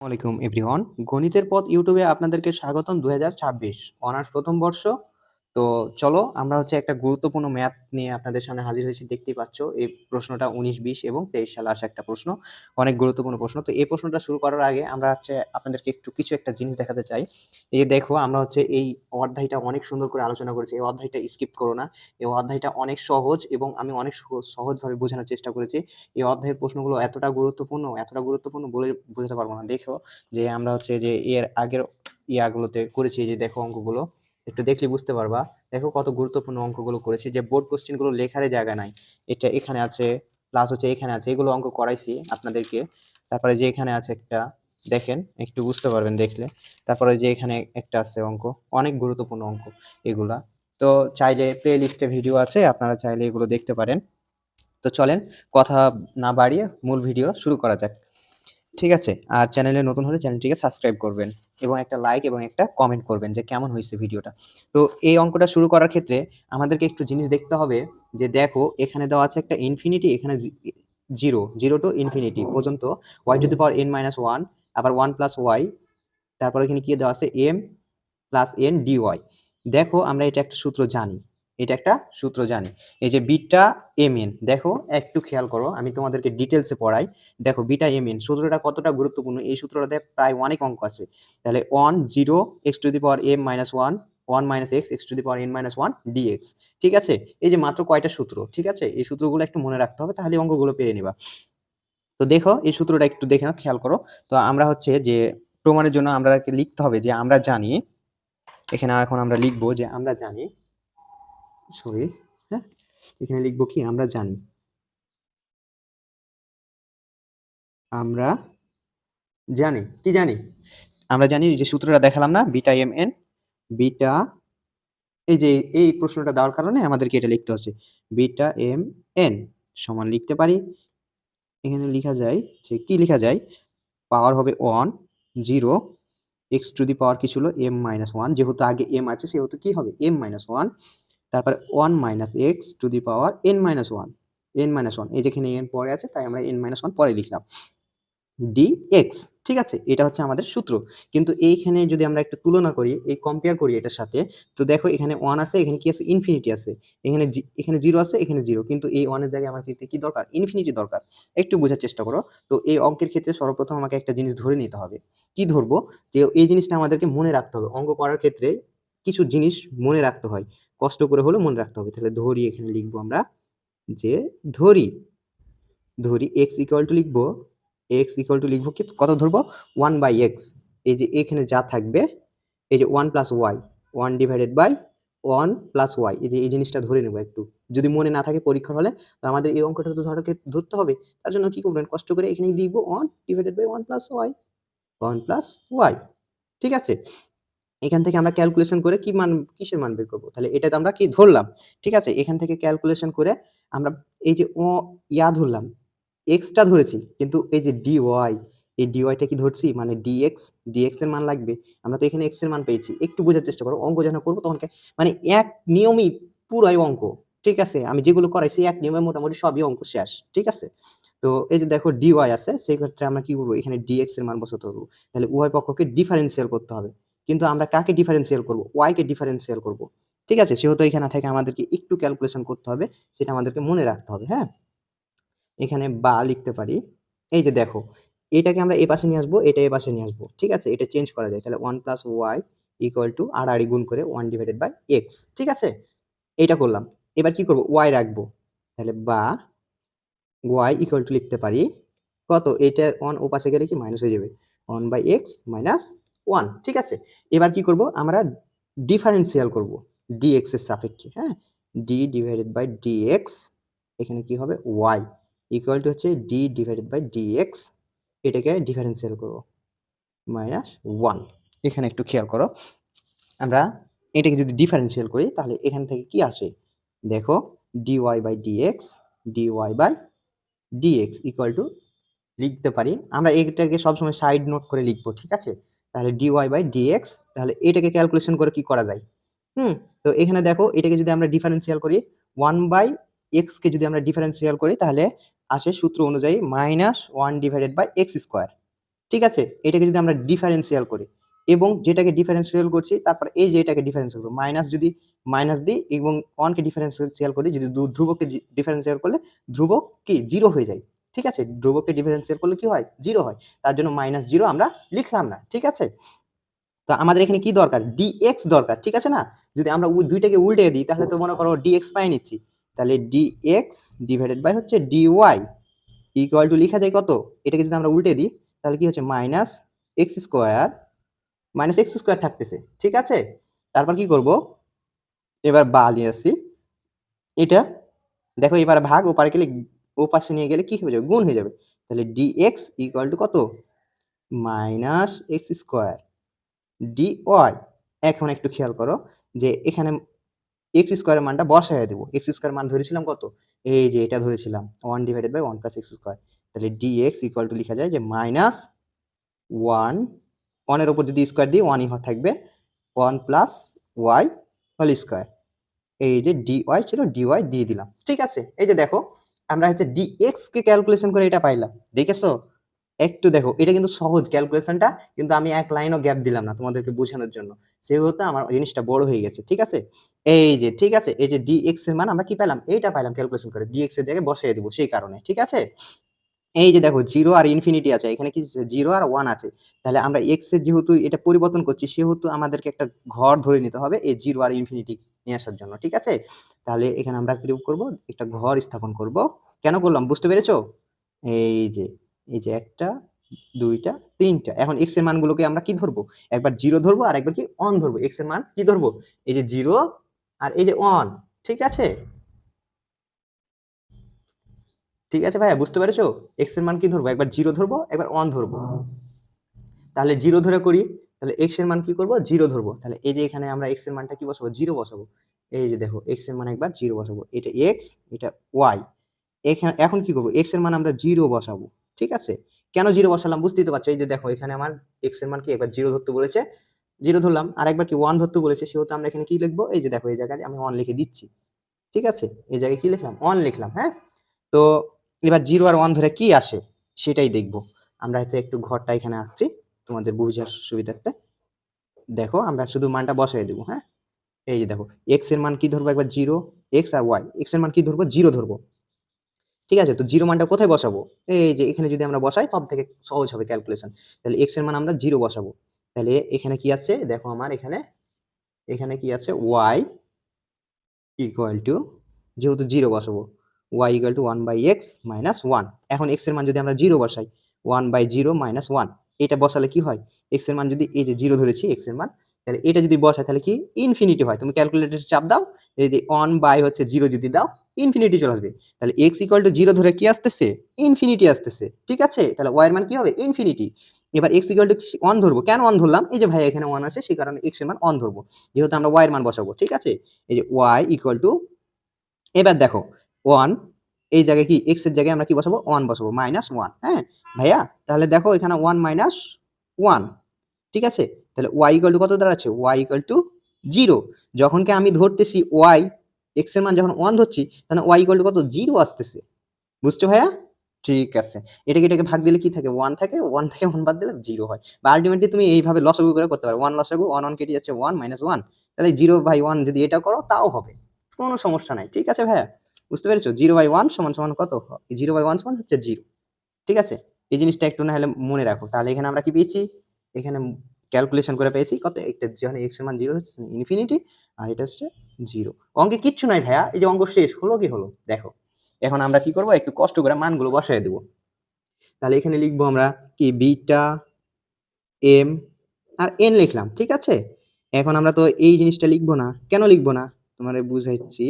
আসসালামাইকুম এভরিওয়ান। গণিতের পথ ইউটিউবে আপনাদেরকে স্বাগতম। 2026 অনার্স প্রথম বর্ষ। তো চলো আমরা একটা গুরুত্বপূর্ণ ম্যাথ নিয়ে আপনাদের সামনে হাজির হয়েছি। দেখতেই পাচ্ছ এই প্রশ্নটা 19, 20 এবং 23 সালে আসা একটা প্রশ্ন, অনেক গুরুত্বপূর্ণ প্রশ্ন। তো এই প্রশ্নটা শুরু করার আগে আমরা আপনাদেরকে কিছু একটা জিনিস দেখাতে চাই। এই যে দেখো, আমরা এই অধ্যায়টা অনেক সুন্দর করে আলোচনা করেছি। এই অধ্যায়টা স্কিপ করো না। এই অধ্যায়টা অনেক সহজ এবং আমি অনেক সহজভাবে বোঝানোর চেষ্টা করেছি। এই অধ্যায়ের প্রশ্নগুলো এতটা গুরুত্বপূর্ণ বলে বোঝাতে পারবো না। দেখো যে আমরা যে এর আগের ইয়াগুলোতে করেছি, যে দেখো অঙ্কগুলো একটু দেখলে বুঝতে পারবা। দেখো কত গুরুত্বপূর্ণ অঙ্কগুলো করেছি, যে বোর্ড কোশ্চেন গুলো লেখার জায়গা নাই, এটা এখানে আছে, প্লাস এখানে আছে, এগুলো অঙ্ক করাইছি আপনাদেরকে। তারপরে যে এখানে আছে একটা, দেখেন একটু বুঝতে পারবেন দেখলে। তারপরে যে এখানে একটা আছে অঙ্ক, অনেক গুরুত্বপূর্ণ অঙ্ক এগুলা। তো চাইলে প্লে লিস্টে ভিডিও আছে, আপনারা চাইলে এগুলো দেখতে পারেন। তো চলেন কথা না বাড়িয়ে মূল ভিডিও শুরু করা যাক। ঠিক আছে? আর চ্যানেলে নতুন হলে চ্যানেলটিকে সাবস্ক্রাইব করবেন এবং একটা লাইক এবং একটা কমেন্ট করবেন যে কেমন হয়েছে ভিডিওটা। তো এই অঙ্কটা শুরু করার ক্ষেত্রে আমাদেরকে একটু জিনিস দেখতে হবে, যে দেখো এখানে দেওয়া আছে একটা ইনফিনিটি, এখানে জিরো, জিরো টু ইনফিনিটি পর্যন্ত y to the power n minus one, আবার ওয়ান প্লাস ওয়াই, তারপর এখানে কি দেওয়া আছে এম প্লাস এন ডিওয়াই। দেখো আমরা এটা একটা সূত্র জানি, এই যে বিটা এম এন। দেখো একটু খেয়াল করো, আমি তোমাদেরকে ডিটেলসে পড়াই। দেখো বিটা এম এন সূত্রটা কতটা গুরুত্বপূর্ণ, এই সূত্রটাতে প্রায় অনেক অঙ্ক আছে। তাহলে 1 0 x to the power m minus 1 1 minus x x to the power n minus 1 dx. ঠিক আছে, এই যে মাত্র কয়টা সূত্র, ঠিক আছে, এই সূত্রগুলো একটু মনে রাখতে হবে, তাহলে অঙ্কগুলো পেরে নিবা। তো দেখো এই সূত্রটা একটু দেখে নাও, খেয়াল করো। তো আমরা যে প্রমাণের জন্য আমরা লিখতে হবে যে আমরা জানি, এখানে এখন আমরা লিখবো যে আমরা জানি, সরি, হ্যাঁ, এখানে লিখবো কি আমরা জানি, আমরা জানি কি জানি, আমরা জানি যে সূত্রটা দেখালাম না, বিটা এম এন, বিটা, এই যে এই প্রশ্নটা দেওয়ার কারণে আমাদেরকে এটা লিখতে হচ্ছে, বিটা এম এন সমান লিখতে পারি, এখানে লেখা যায় যে কি লেখা যায়, পাওয়ার হবে 1 0 এক্স টু দি পাওয়ার কি ছিল এম মাইনাস 1, যেহেতু আগে এম আছে সেহেতু কি হবে এম মাইনাস 1, তারপরে 1 minus x to the power n minus 1, N minus 1, এই যেখানে এন পরে আছে তাই আমরা এন মাইনাস 1 পরে লিখলাম, ডিএক্স। ঠিক আছে, এটা হচ্ছে আমাদের সূত্র। কিন্তু এইখানে যদি আমরা একটু তুলনা করি, এই কম্পেয়ার করি এটার সাথে, তো দেখো এখানে 1 আছে, এখানে কি আছে ইনফিনিটি আছে, এখানে 0 আছে, এখানে 0, কিন্তু এই 1 এর জায়গায় আমার কি দরকার, ইনফিনিটি দরকার। একটু বোঝার চেষ্টা করো। তো এই অঙ্কের ক্ষেত্রে সর্বপ্রথম আমাকে একটা জিনিস ধরে নিতে হবে। কি ধরবো, যে এই জিনিসটা আমাদেরকে মনে রাখতে হবে। অঙ্ক করার ক্ষেত্রে কিছু জিনিস মনে রাখতে হয়, কষ্ট করে হলেও মনে রাখতে হবে। তাহলে ধরি, এখানে লিখবো আমরা যে ধরি, এক্স ইকুয়াল টু লিখবো, কি কত ধরবো, 1/x। এই যে এখানে যা থাকবে, এই যে 1 plus y, 1 divided by 1 plus y, এই যে এই জিনিসটা ধরে নেবো একটু। যদি মনে না থাকে পরীক্ষার হলে, তো আমাদের এই অঙ্কটা তো ধরতে হবে। তার জন্য কি করবেন, কষ্ট করে এখানে লিখবো 1 divided by 1 plus y, 1 plus y. ঠিক আছে, এখান থেকে আমরা ক্যালকুলেশন করে কি মান, কিসের মান বের করবো, তাহলে এটা তো আমরা কি ধরলাম। ঠিক আছে, এখান থেকে ক্যালকুলেশন করে আমরা এই যে ধরলাম, এক্সটা ধরেছি, কিন্তু এই যে ডিওয়াই, এই ডিওয়াইটা কি ধরছি, মানে ডিএক্স এর মান লাগবে। আমরা তো এখানে এক্স এর মান পেয়েছি। একটু বোঝার চেষ্টা করো, অঙ্ক যখন করবো তখন মানে এক নিয়মই পুরাই অঙ্ক। ঠিক আছে, আমি যেগুলো করাইছি এক নিয়মে মোটামুটি সবই অঙ্ক শেষ। ঠিক আছে, তো এই যে দেখো ডিওয়াই আছে, সেই ক্ষেত্রে আমরা কি করবো, এখানে ডিএক্স এর মান বসাতে পারবো। তাহলে উভয় পক্ষকে ডিফারেন্সিয়াল করতে হবে, কিন্তু আমরা কাকে ডিফারেন্সিয়াল করব, ওয়াই কে ডিফারেন্সিয়াল করব। ঠিক আছে, সেহেতু এখানে থেকে আমাদেরকে একটু ক্যালকুলেশন করতে হবে, সেটা আমাদেরকে মনে রাখতে হবে। হ্যাঁ, এখানে বা লিখতে পারি, এই যে দেখো এটাকে আমরা এ পাশে নিয়ে আসবো, এটা এ পাশে নিয়ে আসবো। ঠিক আছে, এটা চেঞ্জ করা যায়, তাহলে 1 প্লাস ওয়াই ইকুয়াল টু আড়াআড়ি গুণ করে 1 ডিভাইডেড বাই এক্স। ঠিক আছে, এটা করলাম। এবার কি করব, ওয়াই রাখবো, তাহলে বা ওয়াই ইকুয়াল টু লিখতে পারি কত, এটা 1 ও পাশে গেলে কি মাইনাস হয়ে যাবে, 1 বাই এক্স মাইনাস 1। ঠিক আছে, এবার কি করব, আমরা ডিফারেন্সিয়াল করব ডিএক্স এর সাপেক্ষে। হ্যাঁ, ডি ডিভাইডেড বাই ডিএক্স, এখানে কি হবে ওয়াই ইকুয়াল টু হচ্ছে ডি ডিভাইডেড বাই ডিএক্স, এটাকে ডিফারেন্সিয়াল করব মাইনাস 1। এখানে একটু খেয়াল করো, আমরা এটাকে যদি ডিফারেন্সিয়াল করি তাহলে এখান থেকে কি আসে, দেখো dy by dx, dy by dx equal to লিখতে পারি, আমরা এটাকে সবসময় সাইড নোট করে লিখবো। ঠিক আছে, তাহলে ডিওয়াই বাই ডিএক্স, তাহলে এটাকে ক্যালকুলেশন করে কি করা যায়। তো এখানে দেখো এটাকে যদি আমরা ডিফারেন্সিয়াল করি, 1/x কে যদি আমরা ডিফারেন্সিয়াল করি তাহলে আসে সূত্র অনুযায়ী -1 ডিভাইডেড বাই এক্স স্কোয়ার। ঠিক আছে, এটাকে যদি আমরা ডিফারেন্সিয়াল করি এবং যেটাকে ডিফারেন্সিয়াল করছি তারপর এই যে এটাকে ডিফারেন্সিয়াল করবো মাইনাস যদি মাইনাস দিই এবং ওয়ানকে ডিফারেন্সিয়াল করি যদি ধ্রুবককে ডিফারেন্সিয়াল করলে ধ্রুবক কি জিরো হয়ে যায়। ঠিক আছে, ধ্রুবককে ডিফারেন্সিয়াল করলে কি হয় জিরো হয়, তার জন্য মাইনাস জিরো আমরা লিখলাম না। ঠিক আছে, তো আমাদের এখানে কি দরকার ডিএক্স দরকার। ঠিক আছে না, যদি আমরা দুইটাকে উল্টে দিই তাহলে তো মনে করো ডিএক্স পাই নিচ্ছি, তাহলে ডিএক্স ডিভাইডেড বাই হচ্ছে ডিওয়াই ইকুয়াল টু লিখা যায় কত, এটাকে যদি আমরা উল্টে দিই তাহলে কি হচ্ছে মাইনাস এক্স স্কোয়ার থাকতেছে। ঠিক আছে, তারপর কি করব, এবার বা নিয়ে আসি এটা, দেখো এবার ভাগ ওপারে গেলে ও পাশে নিয়ে গেলে কি হয়ে যাবে গুণ হয়ে যাবে, তাহলে ডিএক্স ইকুয়াল টু কত মাইনাস এক্স স্কোয়ার ডিওয়াই। এখন একটু খেয়াল করো যে এখানে এক্স স্কোয়ারের মানটা বসায় দেবো, এক্স স্কোয়ার মান ধরেছিলাম কত, এই যে এটা ধরেছিলাম 1/1 প্লাস এক্স স্কোয়ার, তাহলে ডিএক্স ইকুয়াল টু লেখা যায় যে মাইনাস 1 এর উপর যদি স্কোয়ার দিই 1ই থাকবে 1 প্লাস ওয়াই হোল স্কোয়ার, এই যে ডিওয়াই ছিল ডিওয়াই দিয়ে দিলাম। ঠিক আছে, এই যে দেখো আমরা হচ্ছে ডিএক্স কে ক্যালকুলেশন করে এটা পাইলাম, দেখেছো একটু দেখো এটা কিন্তু সহজ ক্যালকুলেশনটা, কিন্তু আমি এক লাইনও গ্যাপ দিলাম না তোমাদেরকে বোঝানোর জন্য, সেহেতু আমার জিনিসটা বড় হয়ে গেছে। ঠিক আছে, এই যে ঠিক আছে এই যে ডিএক্স এর মান আমরা কি পেলাম এইটা পাইলাম ক্যালকুলেশন করে, ডিএক্স এর জায়গায় বসিয়ে দেবো সেই কারণে। ঠিক আছে, এই যে দেখো জিরো আর ইনফিনিটি আছে, এখানে কি জিরো আর ওয়ান আছে, তাহলে আমরা এক্স এর যেহেতু এটা পরিবর্তন করছি সেহেতু আমাদেরকে একটা ঘর ধরে নিতে হবে এই জিরো আর ইনফিনিটি নিয়ে আসার জন্য। ঠিক আছে, তাহলে এখানে আমরা কি করব একটা ঘর স্থাপন করব, কেন করলাম বুঝতে পেরেছো, এই যে এই যে একটা দুইটা তিনটা, এখন এক্স এর মানগুলোকে আমরা কি ধরবো একবার জিরো ধরবো আর একবার কি অন ধরবো, এক্স এর মান কি ধরবো এই যে জিরো আর এই যে অন। ঠিক আছে, ঠিক আছে ভাইয়া বুঝতে পেরেছো, এক্স এর মান কি ধরবো একবার জিরো ধরবো একবার অন ধরবো, তাহলে জিরো ধরে করি, তাহলে এক্স এর মান কি করবো জিরো ধরবো, তাহলে এই যে এখানে আমরা এক্স এর মানটা কি বসাবো জিরো বসাবো, এই যে দেখো এক্স এর মান একবার জিরো বসাবো, এটা এক্স এটা ওয়াই, এখানে এখন কি করবো এক্স এর মান আমরা জিরো বসাবো। ঠিক আছে, কেন জিরো বসালাম বুঝতেই তো পারছো, এই যে দেখো এখানে আমার এক্স এর মান কি একবার জিরো ধরতে বলেছে জিরো ধরলাম, আর একবার কি ওয়ান ধরতে বলেছে সেহেতু আমরা এখানে কি লিখবো, এই যে দেখো এই জায়গায় আমি ওয়ান লিখে দিচ্ছি। ঠিক আছে, এই জায়গায় কি লিখলাম ওয়ান লিখলাম। হ্যাঁ, তো এবার জিরো আর ওয়ান ধরে কি আসে সেটাই দেখবো, আমরা হচ্ছে একটু ঘরটা এখানে আঁকছি তোমাদের বোঝার সুবিধার্থে, দেখো আমরা শুধু মানটা বসাই দেবো। হ্যাঁ, এই যে দেখো এক্স এর মান কি ধরবো একবার জিরো, এক্স আর ওয়াই এক্স এর মান কি ধরবো জিরো ধরবো। ঠিক আছে, তো জিরো মানটা কোথায় বসাবো, এই যে এখানে যদি আমরা বসাই সব থেকে সহজ হবে ক্যালকুলেশন, তাহলে এক্স এর মান আমরা জিরো বসাবো, তাহলে এখানে কি আছে দেখো আমার এখানে এখানে কি আছে ওয়াই ইকুয়াল টু, যেহেতু জিরো বসাবো y equal to one by x minus one, এখন এক্স এর মান যদি আমরা জিরো বসাই one by zero minus one, এটা বসালে কি হয় এক্স এর মান যদি এই যে জিরো ধরেছি এক্স এর মান, তাহলে এটা যদি বসায় তাহলে কি ইনফিনিটি হয়, তুমি ক্যালকুলেটর চাপ দাও এই যে ওয়ান বাই হচ্ছে জিরো যদি দাও ইনফিনিটি চলে আসবে, তাহলে এক্স ইকুয়াল টু জিরো ধরে কি আসতেছে ইনফিনিটি আসতেছে। ঠিক আছে, তাহলে ওয়াই এর মান কি হবে ইনফিনিটি, এবার এক্স ইকুয়াল টু ওয়ান ধরবো, কেন ওয়ান ধরলাম এই যে ভাই এখানে ওয়ান আছে সেই কারণে এক্স এর মান ওয়ান ধরবো, যেহেতু আমরা ওয়াই এর মান বসাবো। ঠিক আছে, এই যে ওয়াই ইকুয়াল টু, এবার দেখো ওয়ান এই জায়গায় কি এক্স এর জায়গায় আমরা কি বসাবো ওয়ান বসাবো মাইনাস ওয়ান। হ্যাঁ ভাইয়া, তাহলে দেখো এখানে ওয়ান মাইনাস ওয়ান। ঠিক আছে, তাহলে ওয়াই ইকুয়াল টু কত দাঁড়াচ্ছে ওয়াই ইকুয়াল টু জিরো, যখন কি আমি ধরতেছি ওয়াই এক্স এর মান যখন ওয়ান ধরছি তাহলে ওয়াই ইকুয়াল টু কত জিরো আসতেছে, বুঝছো ভাইয়া। ঠিক আছে, এটাকে ভাগ দিলে কি থাকে ওয়ান থাকে, ওয়ান থেকে ওয়ান বাদ দিলে জিরো হয়, বা আলটিমেটলি তুমি এইভাবে লসাগু করে করতে পারো, ওয়ান লসাগু ওয়ান ওয়ান কেটে যাচ্ছে ওয়ান মাইনাস ওয়ান, তাহলে জিরো বাই ওয়ান যদি এটা করো তাও হবে, কোনো সমস্যা নাই। ঠিক আছে ভাইয়া, বুঝতে পেরেছো জিরো বাই ওয়ান সমান সমান কত, জিরো বাই ওয়ান সমান হচ্ছে জিরো। ঠিক আছে, এই জিনিসটা একটু না হলে মনে রাখো, তাহলে এখানে আমরা কি পেয়েছি এখানে ক্যালকুলেশন করে পেয়েছি কত, একটা যখন এক্স এর মান জিরো হচ্ছে ইনফিনিটি আর এটা হচ্ছে জিরো, অঙ্কে কিচ্ছু নাই ভাইয়া, এই যে অঙ্ক শেষ হলো কি হলো দেখো, এখন আমরা কি করব একটু কষ্ট করে মানগুলো বসায় দেবো, তাহলে এখানে লিখবো আমরা কি বিটা এম আর এন লিখলাম। ঠিক আছে, এখন আমরা তো এই জিনিসটা লিখবো না, কেন লিখবো না তোমার বুঝাচ্ছি,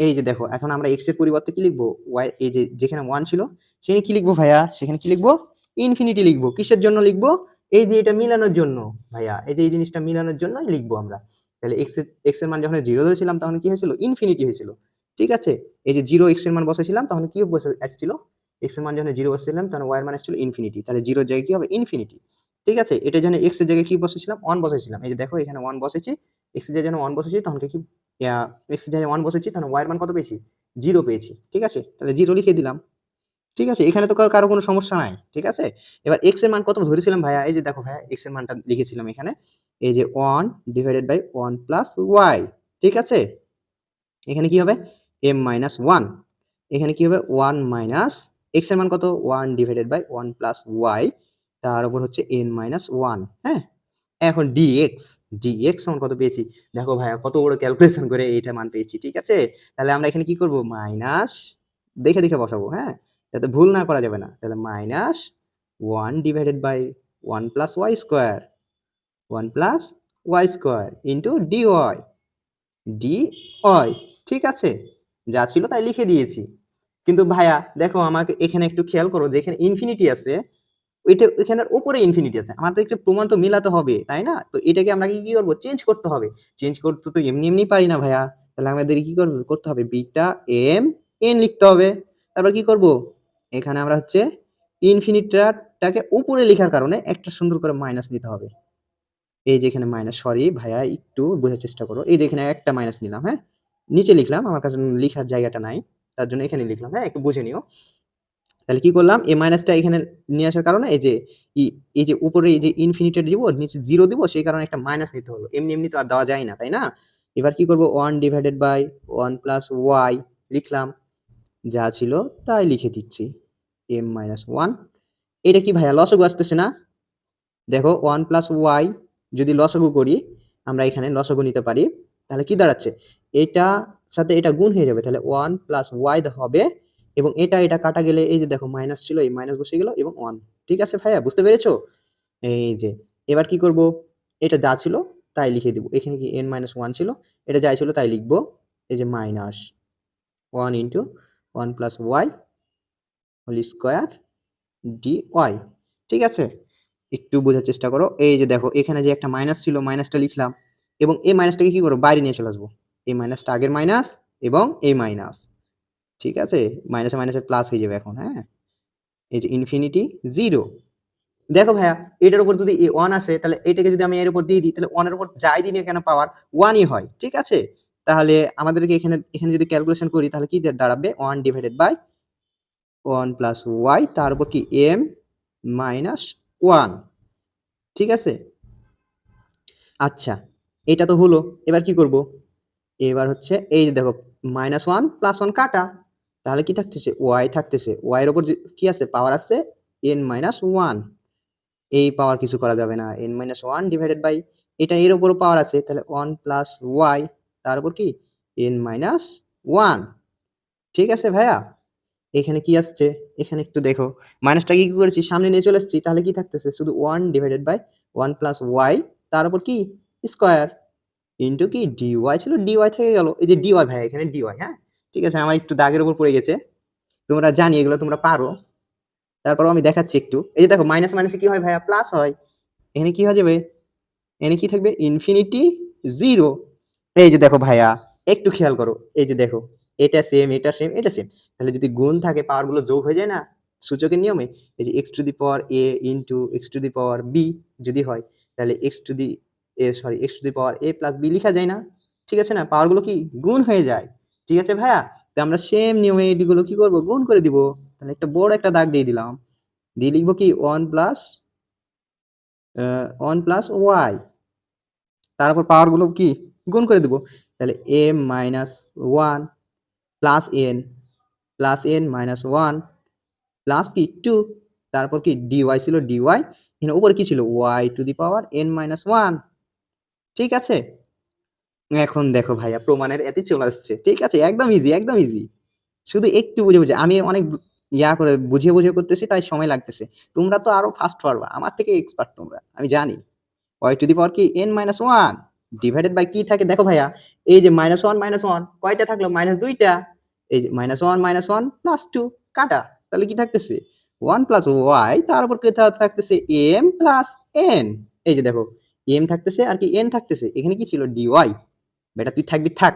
এই যে দেখো এখন আমরা এক্স এর পরিবর্তে কি লিখবো ওয়াই, এই যে যেখানে ওয়ান ছিল সেখানে কি লিখবো ভাইয়া, সেখানে কি লিখবো ইনফিনিটি লিখবো, কিসের জন্য লিখবো এই যে এটা মিলানোর জন্য ভাইয়া, এই যে এই জিনিসটা মিলানোর জন্যই লিখবো আমরা, তাহলে এক্স এর মান যখন জিরো ধরেছিলাম তখন কি হয়েছিল ইনফিনিটি হয়েছিল। ঠিক আছে, এই যে জিরো এক্স এর মান বসেছিলাম তখন কি বসে আসছিল এক্স এর মান যখন জিরো বসেছিলাম তখন ওয়াই এর মান আসছিল ইনফিনিটি, তাহলে জিরোর জায়গায় কি হবে ইনফিনিটি। ঠিক আছে, এটা যখন এক্স এর জায়গায় কি বসেছিলাম ওয়ান বসেছিলাম, এই যে দেখো এখানে ওয়ান বসেছি, এক্স এর জায়গায় যখন ওয়ান বসেছি তখন কি এক্স এর জায়গায় ওয়ান বসেছি তখন ওয়াই এর মান কত পেয়েছি জিরো পেয়েছি। ঠিক আছে, তাহলে জিরো লিখে দিলাম, ঠিক আছে, এখানে তো কারো কোনো সমস্যা নাই। ঠিক আছে, এবার এক্স এর মান কত ধরেছিলাম ভাইয়া, এই যে দেখো ভাইয়া এক্স এর মানটা লিখেছিলাম এখানে, এই যে 1 ডিভাইডেড বাই 1 প্লাস ওয়াই। ঠিক আছে, এখানে কি হবে m মাইনাস 1, এখানে কি হবে 1 মাইনাস এক্স এর মান কত 1 ডিভাইডেড বাই 1 প্লাস ওয়াই, তার উপর হচ্ছে n মাইনাস 1। হ্যাঁ, এখন dx সমান কত পেয়েছি, দেখো ভাইয়া কত বড় ক্যালকুলেশন করে এইটা মান পেয়েছি। ঠিক আছে, তাহলে আমরা এখানে কি করব, মাইনাস দেখে দেখে বসাবো। হ্যাঁ, যাতে ভুল না করা যাবে না, তাহলে minus 1 divided by 1 plus y square, 1 plus y square into dy, dy. ঠিক আছে, যা ছিল তাই লিখে দিয়েছি। কিন্তু ভাইয়া দেখো আমাকে এখানে একটু খেয়াল করো যে এখানে ইনফিনিটি আছে, ওইটা এখানের উপরে ইনফিনিটি আছে, আমাদের একটা প্রমাণ তো মিলাতে হবে তাই না, তো এটাকে আমরা কি করবো, চেঞ্জ করতে হবে। চেঞ্জ করতে তো এমনি এমনি পারি না ভাইয়া, তাহলে আমাদের কি করতে হবে, বিটা এম এন লিখতে হবে। তারপর কি করব, এখানে আমরা হচ্ছে ইনফিনিটাটাকে উপরে লেখার কারণে একটা সুন্দর করে মাইনাস নিতে হবে। এই যে এখানে মাইনাস, সরি ভাইয়া একটু বোঝার চেষ্টা করো, এই যে এখানে একটা মাইনাস নিলাম। হ্যাঁ, নিচে লিখলাম, আমার কাছে লিখার জায়গাটা নাই, তার জন্য এখানে লিখলাম। হ্যাঁ, একটু বুঝে নিও। তাহলে কি করলাম, এই মাইনাসটা এখানে নিয়ে আসার কারণে এই যে এই যে উপরে এই যে ইনফিনিটি দিব, নিচে জিরো দিব, সেই কারণে একটা মাইনাস নিতে হলো, এমনি এমনি তো আর দেওয়া যায় না তাই না। এবার কি করব, 1 ডিভাইডেড বাই 1 প্লাস ওয়াই লিখলাম, যা ছিল তাই লিখে দিচ্ছি, m মাইনাস 1। এটা কি ভাইয়া লসগু আসতেছে না, দেখো 1 প্লাস ওয়াই যদি লসগু করি, আমরা এখানে লসগু নিতে পারি, তাহলে কি দাঁড়াচ্ছে, এটা সাথে এটা গুণ হয়ে যাবে, তাহলে 1 প্লাস ওয়াই হবে, এবং এটা কাটা গেলে এই যে দেখো মাইনাস ছিল, এই মাইনাস বসে গেল এবং 1। ঠিক আছে ভাইয়া, বুঝতে পেরেছো। এই যে এবার কি করব, এটা যা ছিল তাই লিখে দিব, এখানে কি n মাইনাস 1 ছিল, এটা যাই ছিল তাই লিখবো, এই যে minus 1 into 1 plus y whole square d y. ঠিক আছে, একটু বোঝার চেষ্টা করো, এই যে দেখো এখানে যে একটা মাইনাস ছিল, মাইনাসটা লিখলাম, এবং এই মাইনাসটাকে কি করবো, বাইরে নিয়ে চলে আসবো, এই মাইনাসটা আগের মাইনাস এবং এই মাইনাস। ঠিক আছে, মাইনাসে মাইনাসে প্লাস হয়ে যাবে এখন। হ্যাঁ, এই যে ইনফিনিটি জিরো। দেখো ভাইয়া এটার উপর যদি ওয়ান আসে, তাহলে এটাকে যদি আমি এর উপর দিয়ে দিই, তাহলে ওয়ানের উপর যাই দিই না কেন পাওয়ার ওয়ানই হয়। ঠিক আছে, তাহলে আমাদেরকে এখানে এখানে যদি ক্যালকুলেশন করি, তাহলে কি দাঁড়াবে, 1 ডিভাইডেড বাই 1 প্লাস ওয়াই, তার উপর কি m মাইনাস 1। ঠিক আছে, আচ্ছা এটা তো হলো, এবার কি করব, এবার হচ্ছে এই যে দেখো মাইনাস 1 প্লাস 1 কাটা, তাহলে কি থাকতেছে, ওয়াই থাকতেছে, ওয়াই এর উপর কি আছে, পাওয়ার আছে n মাইনাস 1, এই পাওয়ার কিছু করা যাবে না, n মাইনাস 1 ডিভাইডেড বাই এটা এর উপরও পাওয়ার আছে, তাহলে 1 প্লাস ওয়াই, তার উপর কি n মাইনাস 1। ঠিক আছে ভাইয়া, এখানে কি আসছে, এখানে একটু দেখো, মাইনাসটা কি করেছি, সামনে নিয়ে চলে এসেছি, তাহলে কি থাকতেছে, শুধু 1 ডিভাইডেড বাই 1 প্লাস ওয়াই, তার উপর কি স্কোয়ার ইন্টু কি ডিওয়াই ছিল, ডিওয়াই থেকে গেল, এই যে ডিওয়াই ভাই, এখানে ডিওয়াই। হ্যাঁ, ঠিক আছে, আমার একটু দাগের উপর পড়ে গেছে, তোমরা জানি এগুলো তোমরা পারো, তারপরও আমি দেখাচ্ছি একটু। এই যে দেখো মাইনাস মাইনাসে কি হয় ভাইয়া, প্লাস হয়, এখানে কি হয়ে যাবে, এখানে কি থাকবে, ইনফিনিটি জিরো। এই যে দেখো ভাইয়া একটু খেয়াল করো, এই যে দেখো এটা সেম এটা সেম এটা সেম, তাহলে যদি গুণ থাকে পাওয়ার গুলো যোগ হয়ে যায় না সূচকের নিয়মে, এই যে x to the power a into x to the power b যদি হয়, তাহলে x to the power a plus b লিখা যায় না। ঠিক আছে না, পাওয়ার গুলো কি গুণ হয়ে যায়। ঠিক আছে ভাইয়া, তো আমরা সেম নিয়মে এগুলো কি করব, গুণ করে দিব, তাহলে একটা বড় একটা দাগ দিয়ে দিলাম, দিয়ে লিখবো কি 1 প্লাস ওয়াই, তারপর পাওয়ার গুলো কি গুণ করে দিব, তাহলে m minus 1 plus n minus 1 plus কি 2, তারপর কি dy ছিল dy, এখানে উপরে কি ছিল y to the power n minus 1। ঠিক আছে, এখন দেখো ভাইয়া প্রমাণের এতে চলে আসছে। ঠিক আছে, একদম ইজি একদম ইজি, শুধু একটু বুঝে বুঝে, আমি অনেক ইয়া করে বুঝিয়ে বুঝিয়ে করতেছি তাই সময় লাগতেছে, তোমরা তো আরো ফাস্ট পারবা, আমার থেকে এক্সপার্ট তোমরা, আমি জানি। y টু দি পাওয়ার কি n মাইনাস 1 ডিভাইডেড বাই কি থাকে, দেখো ভাইয়া এই যে মাইনাস 1 কয়টা থাকলো, মাইনাস 2টা, এই যে মাইনাস 1 প্লাস 2 কাটা, তাহলে কি থাকতেছে 1 প্লাস ওয়াই, তার উপর কি থাকতেছে m প্লাস n, এই যে দেখো m থাকতেছে আর কি n থাকতেছে, এখানে কি ছিল dy, বেটা তুই থাকবি থাক।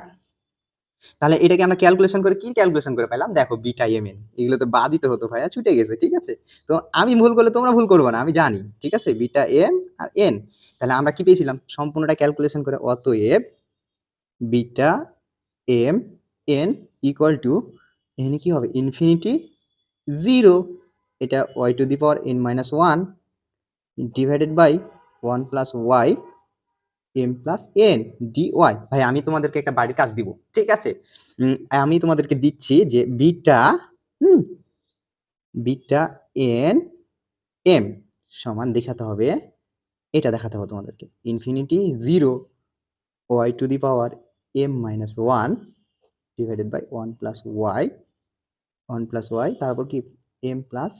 তাহলে এটাকে আমরা ক্যালকুলেশন করে কি ক্যালকুলেশন করে পেলাম, দেখো বিটা এম এন, এগুলো তো বাদ দিতে হতো ভাইয়া, ছুটে গেছে। ঠিক আছে, তো আমি ভুল করলে তোমরা ভুল করবে না, আমি জানি। ঠিক আছে, বিটা এম আর এন, তাহলে আমরা কি পেয়েছিলাম, সম্পূর্ণটা ক্যালকুলেশন করে, অতএব beta m n equal to, এখানে কি হবে, ইনফিনিটি 0, এটা y to the power n minus 1 divided by 1 plus y m plus n dy। ভাই আমি তোমাদেরকে একটা বাড়ির কাজ দিব, ঠিক আছে? আমি তোমাদেরকে দিচ্ছি যে বিটা বিটা n m সমান দেখাতে হবে, এটা দেখাতে হবে তোমাদেরকে infinity 0 y to the power m minus 1 divided by 1 plus y তারপর কি m প্লাস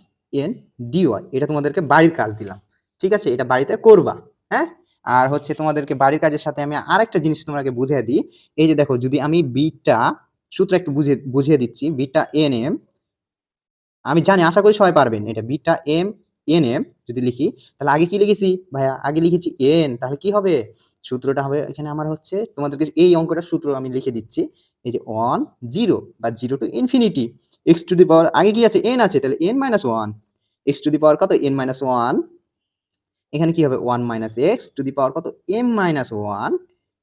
n dy। এটা তোমাদেরকে বাড়ির কাজ দিলাম, ঠিক আছে? এটা বাড়িতে করবা, হ্যাঁ? আর হচ্ছে তোমাদেরকে বাড়ির কাজের সাথে আমি আরেকটা জিনিস তোমাকে বুঝিয়ে দিই। এই যে দেখো, যদি আমি বিটা সূত্র একটু বুঝিয়ে দিচ্ছি, বিটা এন এম, আমি জানি আশা করি সবাই পারবেন, এটা বিটা এম এন এম যদি লিখি, তাহলে আগে কি লিখেছি ভাইয়া? আগে লিখেছি এন, তাহলে কি হবে? সূত্রটা হবে এখানে আমার হচ্ছে, তোমাদেরকে এই অঙ্কটার সূত্র আমি লিখে দিচ্ছি, এই যে 1 0 বা 0 to infinity x to the power, আগে কি আছে? এন আছে, তাহলে n minus 1 x to the power কত? N minus 1। এখানে কি হবে? 1 minus x to the power কত? M minus 1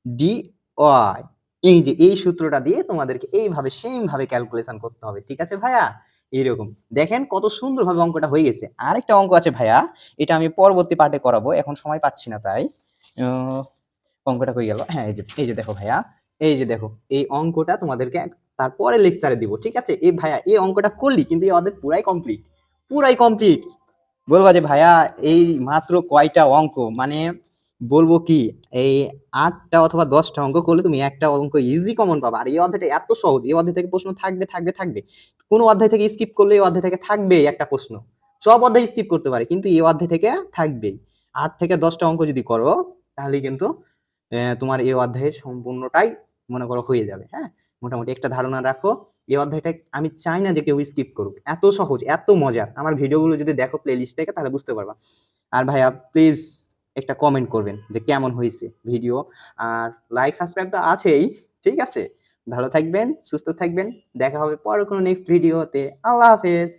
d y. এই যে এই সূত্রটা দিয়ে তোমাদেরকে এইভাবে সেম ভাবে ক্যালকুলেশন করতে হবে, ঠিক আছে ভাইয়া? এইরকম দেখেন কত সুন্দরভাবে অঙ্কটা হয়ে গেছে। আরেকটা অঙ্ক আছে ভাইয়া, এটা আমি পরবর্তী পার্টে করাবো, এখন সময় পাচ্ছি না তাই। অঙ্কটা হয়ে গেল, হ্যাঁ এই যে দেখো ভাইয়া, এই যে দেখো এই অঙ্কটা তোমাদেরকে তারপরে লেকচারে দিব, ঠিক আছে? এই ভাইয়া এই অঙ্কটা করলি কিন্তু এই অধ্যায় পুরাই কমপ্লিট। বলবা যে ভাইয়া এই মাত্র কয়টা অঙ্ক, মানে বলবো কি, এই 8টা অথবা 10টা অঙ্ক করলে তুমি একটা অঙ্ক ইজি কমন পাবা। আর এই অধ্যায়টা এত সহজ, এই অধ্যায় থেকে প্রশ্ন থাকবে। কোনো অধ্যায় থেকে স্কিপ করলে এই অধ্যায় থেকে থাকবে একটা প্রশ্ন। সব অধ্যায় স্কিপ করতে পারে, কিন্তু এই অধ্যায় থেকে থাকবেই। 8 থেকে 10টা অঙ্ক যদি করো তাহলে কিন্তু তোমার এই অধ্যায়ের সম্পূর্ণটাই মনে করো হয়ে যাবে, হ্যাঁ? মোটামুটি একটা ধারণা রাখো। এই অধ্যায়টা আমি চাই না যে কেউ স্কিপ করুক, এত সহজ, এত মজার। আমার ভিডিওগুলো যদি দেখো প্লে লিস্ট থেকে, তাহলে বুঝতে পারবা। আর ভাইয়া প্লিজ একটা কমেন্ট করবেন যে কেমন হয়েছে ভিডিও, আর লাইক সাবস্ক্রাইব তো আছেই, ঠিক আছে? ভালো থাকবেন, সুস্থ থাকবেন, দেখা হবে পরের কোনো নেক্সট ভিডিওতে। আল্লাহ হাফেজ।